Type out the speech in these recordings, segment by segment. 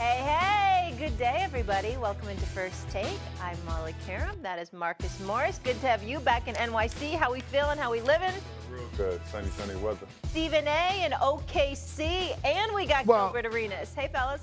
Hey, good day, everybody. Welcome into First Take. I'm Molly Karam. That is Marcus Morris. Good to have you back in NYC. How we feeling? How we living? Real good. Sunny weather. Stephen A. in OKC. And we got Gilbert Arenas. Hey, fellas.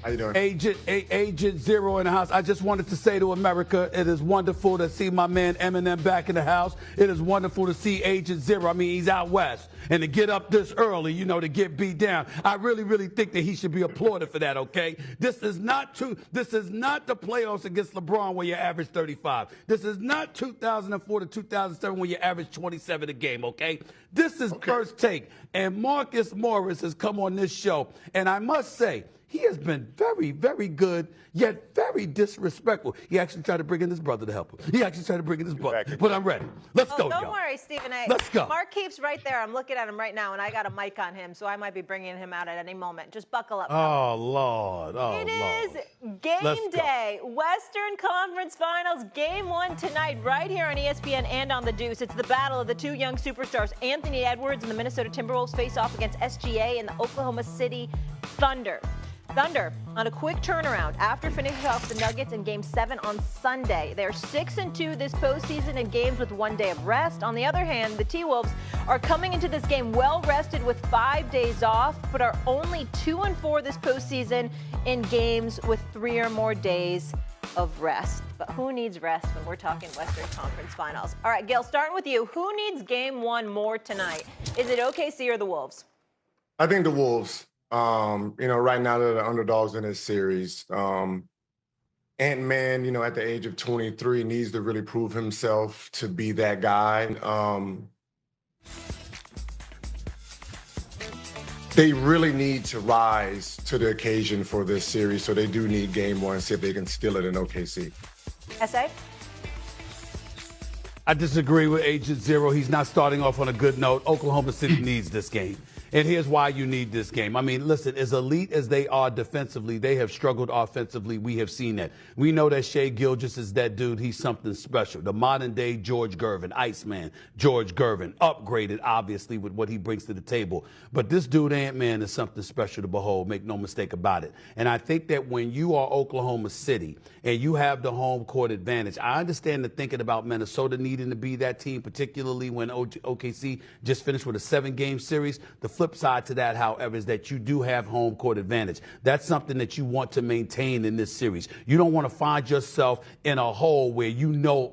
How you doing? Agent Zero in the house. I just wanted to say to America, it is wonderful to see my man Eminem back in the house. It is wonderful to see Agent Zero. I mean, he's out west. And to get up this early, to get beat down. I really think that he should be applauded for that, okay? This is not true. This is not the playoffs against LeBron where you average 35. This is not 2004 to 2007 when you average 27 a game, okay? This is First Take. And Marcus Morris has come on this show. And I must say, he has been very good, yet very disrespectful. He actually tried to bring in his brother to help him. He actually tried to bring in his brother. But I'm ready. Let's go, Don't y'all. worry, Stephen A. Let's go. Mark Keefe's right there. I'm looking at him right now, and I got a mic on him, so I might be bringing him out at any moment. Just buckle up. Oh, Lord. It is game day. Western Conference Finals, game one tonight, right here on ESPN and on The Deuce. It's the battle of the two young superstars. Anthony Edwards and the Minnesota Timberwolves face off against SGA and the Oklahoma City Thunder. Thunder on a quick turnaround after finishing off the Nuggets in Game 7 on Sunday. They're 6-2 this postseason in games with 1 day of rest. On the other hand, the T-Wolves are coming into this game well-rested with 5 days off, but are only 2-4 this postseason in games with 3 or more days of rest. But who needs rest when we're talking Western Conference Finals? All right, Gil, starting with you. Who needs Game 1 more tonight? Is it OKC or the Wolves? I think the Wolves. Right now they're the underdogs in this series. Ant-Man, at the age of 23, needs to really prove himself to be that guy. They really need to rise to the occasion for this series, so they do need Game 1, see if they can steal it in OKC. S.A.? I disagree with Agent Zero. He's not starting off on a good note. Oklahoma City needs this game. And here's why you need this game. I mean, listen, as elite as they are defensively, they have struggled offensively. We have seen that. We know that Shai Gilgeous is that dude. He's something special. The modern-day George Gervin, Iceman, George Gervin, upgraded, obviously, with what he brings to the table. But this dude, Ant-Man, is something special to behold. Make no mistake about it. And I think that when you are Oklahoma City and you have the home court advantage, I understand the thinking about Minnesota needing to be that team, particularly when OKC just finished with a 7-game series. The flip side to that, however, is that you do have home court advantage. That's something that you want to maintain in this series. You don't want to find yourself in a hole where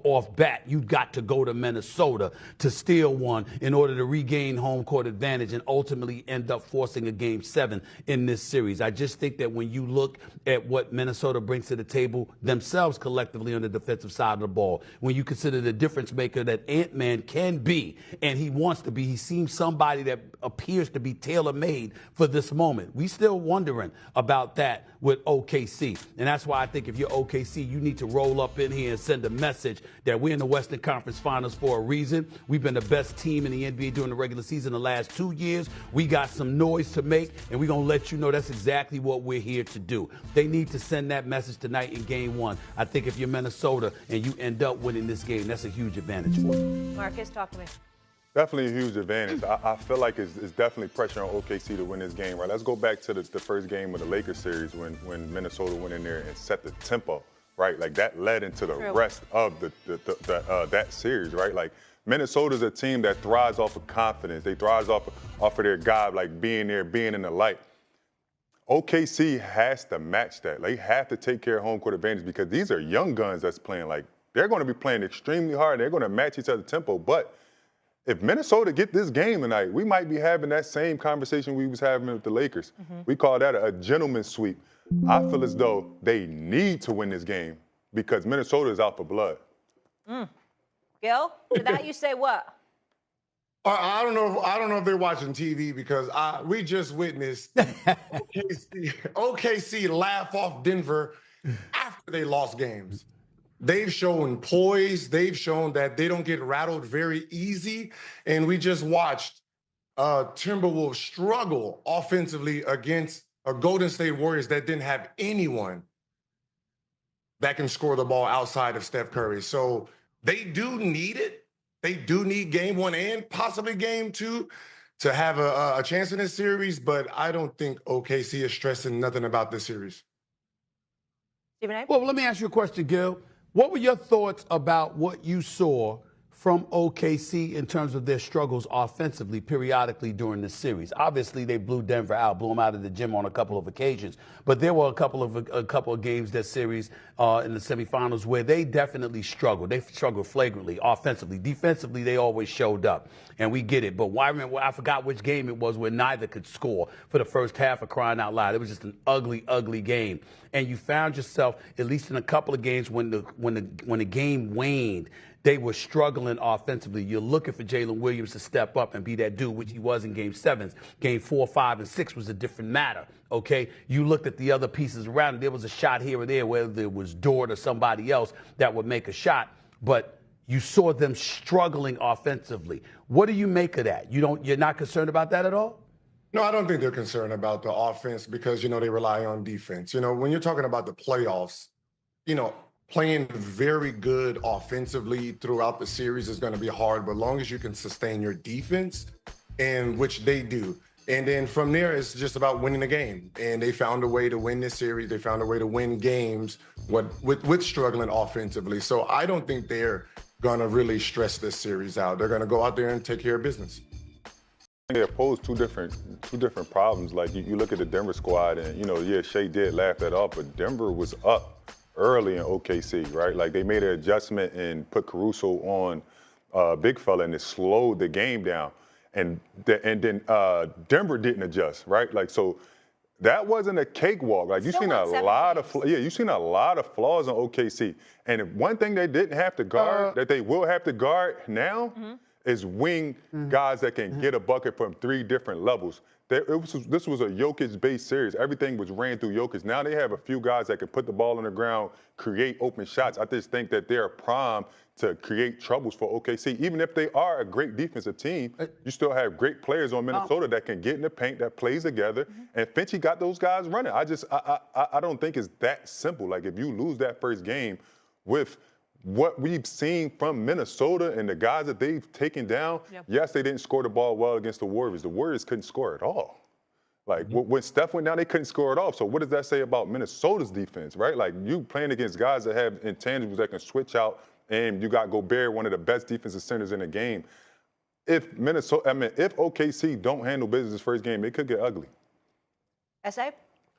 off bat you got to go to Minnesota to steal one in order to regain home court advantage and ultimately end up forcing a Game 7 in this series. I just think that when you look at what Minnesota brings to the table themselves collectively on the defensive side of the ball, when you consider the difference maker that Ant-Man can be and he wants to be, he seems somebody that appears to be tailor-made for this moment. We still wondering about that with OKC. And that's why I think if you're OKC, you need to roll up in here and send a message that we're in the Western Conference Finals for a reason. We've been the best team in the NBA during the regular season the last 2 years. We got some noise to make, and we're going to let you know that's exactly what we're here to do. They need to send that message tonight in Game 1. I think if you're Minnesota and you end up winning this game, that's a huge advantage for you. Marcus, talk to me. Definitely a huge advantage. I feel like it's definitely pressure on OKC to win this game, right? Let's go back to the first game of the Lakers series when Minnesota went in there and set the tempo, right? Like that led into the rest of that series, right? Like Minnesota's a team that thrives off of confidence. They thrive off of their guy, like being there, being in the light. OKC has to match that. They have to take care of home court advantage because these are young guns that's playing. Like they're going to be playing extremely hard. They're going to match each other's tempo, but if Minnesota get this game tonight, we might be having that same conversation we was having with the Lakers. We call that a gentleman's sweep. I feel as though they need to win this game because Minnesota is out for blood. Gil, to that you say what? I don't know if they're watching TV because we just witnessed OKC laugh off Denver after they lost games. They've shown poise. They've shown that they don't get rattled very easy. And we just watched Timberwolves struggle offensively against a Golden State Warriors that didn't have anyone that can score the ball outside of Steph Curry. So they do need it. They do need Game 1 and possibly Game 2 to have a chance in this series, but I don't think OKC is stressing nothing about this series. Stephen A? Well, let me ask you a question, Gil. What were your thoughts about what you saw from OKC in terms of their struggles offensively periodically during this series? Obviously, they blew Denver out, blew them out of the gym on a couple of occasions. But there were a couple of games that series in the semifinals where they definitely struggled. They struggled flagrantly offensively. Defensively, they always showed up, and we get it. But I forgot which game it was where neither could score for the first half of crying out loud. It was just an ugly, ugly game. And you found yourself, at least in a couple of games when the game waned, they were struggling offensively. You're looking for Jalen Williams to step up and be that dude, which he was in Game 7. Game 4, 5, and 6 was a different matter, okay? You looked at the other pieces around it. There was a shot here or there, whether it was Dort or somebody else that would make a shot, but you saw them struggling offensively. What do you make of that? You're not concerned about that at all? No, I don't think they're concerned about the offense because, they rely on defense. When you're talking about the playoffs, playing very good offensively throughout the series is going to be hard, but as long as you can sustain your defense, and which they do. And then from there, it's just about winning the game. And they found a way to win this series. They found a way to win games with struggling offensively. So I don't think they're going to really stress this series out. They're going to go out there and take care of business. They pose two different problems. Like you look at the Denver squad, and Shai did laugh that off, but Denver was up early in OKC, right? Like they made an adjustment and put Caruso on big fella, and it slowed the game down. And then Denver didn't adjust, right? Like so, that wasn't a cakewalk. Like you've seen a lot of flaws on OKC. And one thing they didn't have to guard that they will have to guard now. Is wing guys that can get a bucket from 3 different levels. This was a Jokic-based series. Everything was ran through Jokic. Now they have a few guys that can put the ball on the ground, create open shots. I just think that they're primed to create troubles for OKC. Even if they are a great defensive team, you still have great players on Minnesota that can get in the paint, that plays together. And Finchie got those guys running. I don't think it's that simple. Like if you lose that first game with what we've seen from Minnesota and the guys that they've taken down, yes, they didn't score the ball well against the Warriors. The Warriors couldn't score at all. Like when Steph went down, they couldn't score at all. So what does that say about Minnesota's defense, right? Like you playing against guys that have intangibles that can switch out, and you got Gobert, one of the best defensive centers in the game. If OKC don't handle business this first game, it could get ugly. S.A.?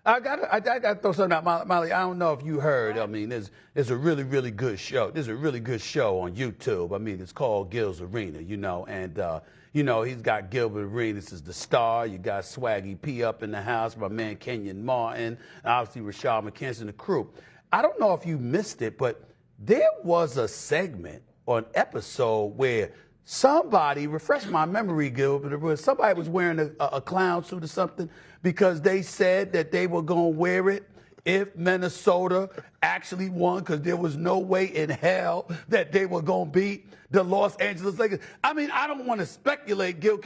I got to throw something out, Molly. I don't know if you heard. I mean, there's a really, really good show. There's a really good show on YouTube. I mean, it's called Gil's Arena, and, he's got Gilbert Arenas is the star. You got Swaggy P up in the house, my man Kenyon Martin, obviously Rashad McKenzie and the crew. I don't know if you missed it, but there was a segment or an episode where somebody, refresh my memory, Gilbert, somebody was wearing a clown suit or something because they said that they were going to wear it if Minnesota actually won, because there was no way in hell that they were going to beat the Los Angeles Lakers. I mean, I don't want to speculate, Gil.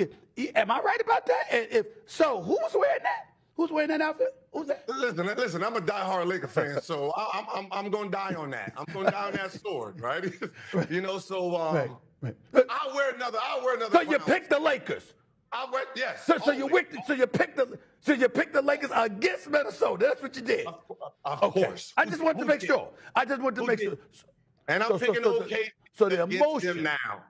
Am I right about that? And if so, who's wearing that? Who's wearing that outfit? Who's that? Listen, I'm a diehard Laker fan, so I'm going to die on that. I'm going to die on that sword, right? Right. I'll wear another. So you picked the Lakers. Yes. So you picked the Lakers against Minnesota. That's what you did. Of course. I just wanted to make sure. And I'm picking OK. So the emotion now.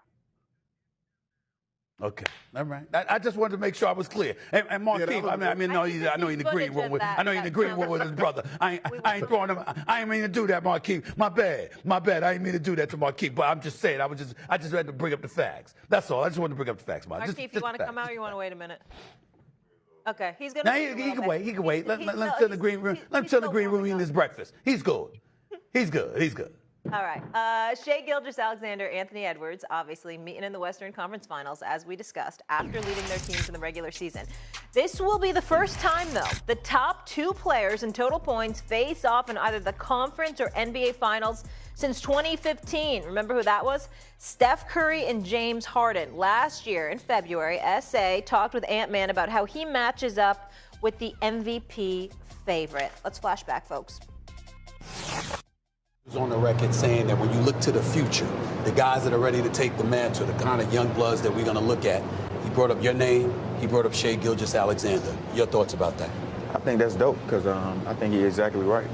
Okay, all right. I just wanted to make sure I was clear. And Markeith, I know he's agreeing with his brother. I ain't throwing him. I ain't mean to do that, Markeith. My bad. I ain't mean to do that to Markeith. But I'm just saying. I just had to bring up the facts. That's all. I just wanted to bring up the facts, Markeith, you want to come out or you want to wait a minute? Okay, he's gonna. Now he can wait. He can wait. Let him sit in the green room. Let him sit in the green room eating his breakfast. He's good. He's good. All right. Shai Gilgeous Alexander, Anthony Edwards, obviously meeting in the Western Conference Finals, as we discussed, after leading their teams in the regular season. This will be the first time, though, the top 2 players in total points face off in either the conference or NBA Finals since 2015. Remember who that was? Steph Curry and James Harden. Last year in February, SA talked with Ant-Man about how he matches up with the MVP favorite. Let's flash back, folks. On the record saying that when you look to the future, the guys that are ready to take the mantle, the kind of young bloods that we're going to look at, he brought up your name, He brought up Shai Gilgeous Alexander. Your thoughts about that? I think that's dope because I think he's exactly right.